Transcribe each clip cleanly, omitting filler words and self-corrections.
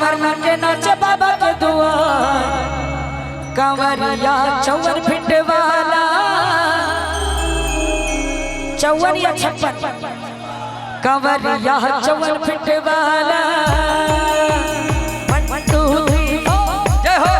कांवर के नाचे बाबा के दुआ कांवरिया चौवन फिट वाला चौवन या छप्पन कांवरिया चौवन फिट वाला 1 2 3 जय हो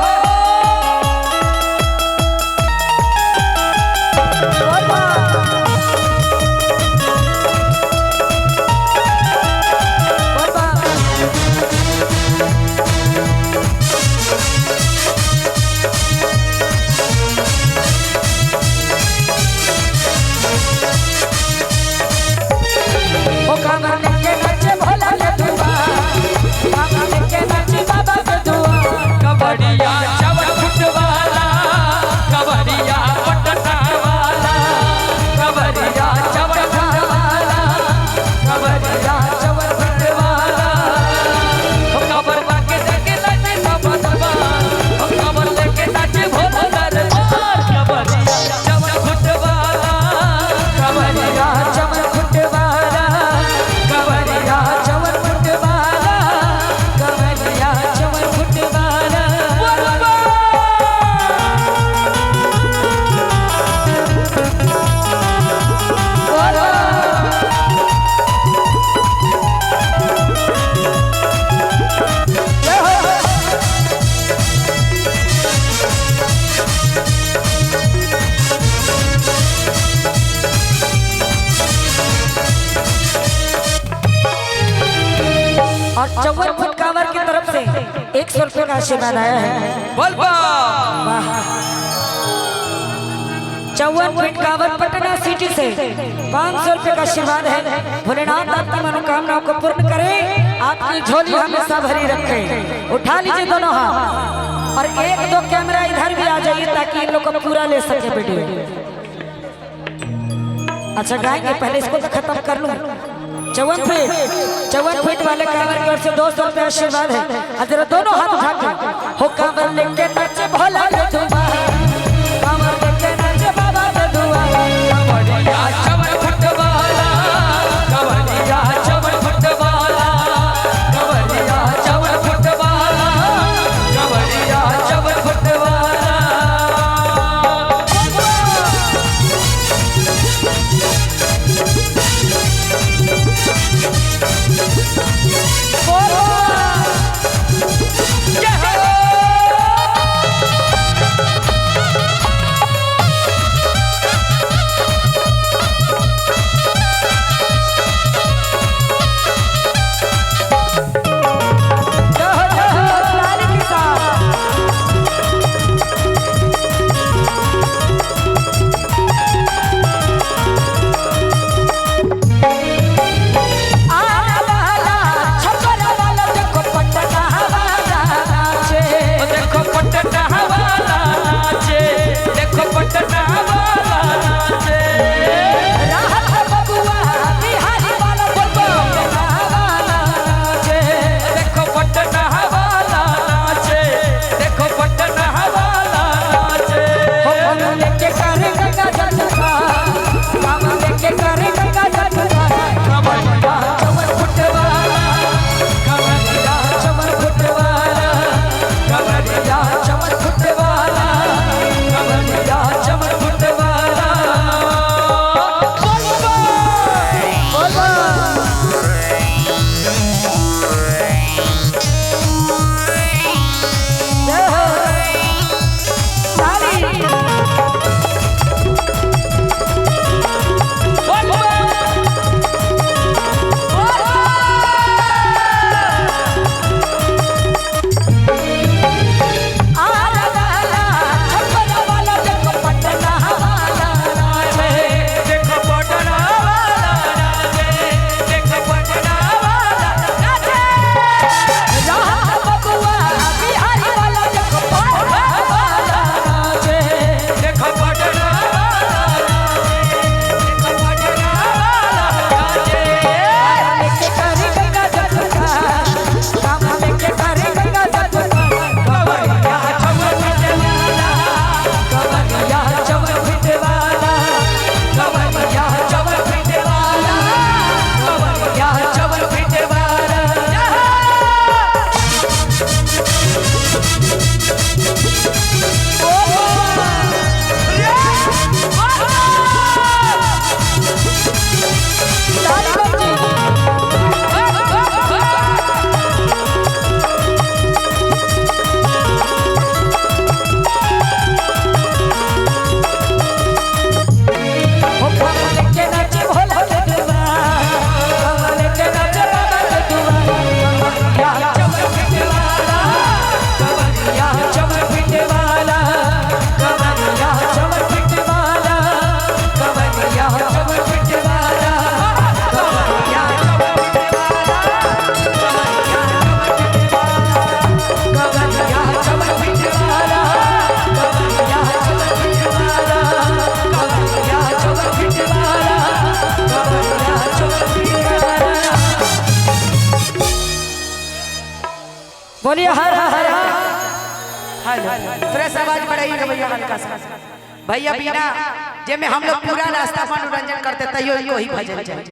और 54 फुट कांवर की तरफ से 100 रुपये का आशीर्वाद आया है। 54 फुट कांवर पटना सिटी से 500 रुपये का आशीर्वाद है। भोलेनाथ आपकी मनोकामनाओं को पूर्ण करे, आपकी झोली हमेशा भरी रखे। उठा लीजिए दोनों हाथ और 1-2 कैमरा इधर भी आ जाइए ताकि इन लोग को पूरा ले सके वीडियो। अच्छा गाएंगे, पहले इसको तो खत्म कर लूं। 54 फीट वाले कांवर की ओर से 200 रुपये आशीर्वाद है। अगर दोनों हाथ उठा के हो कांवर लेके नाचे भोला के दुआ, कांवर लेके नाचे बाबा के दुआ। कांवरिया 54 फुट वाला, कांवरिया 54 फुट वाला, कांवरिया 54 फुट वाला, कांवरिया 54 फुट वाला। बोलिए हरा हरा। हेलो थोड़ा सा आवाज बढ़ाइएगा भैया हल्का सा। भैया बिना जे में हम लोग पूरा रास्ता मनोरंजन करते तैयो ही भजन चाहिए।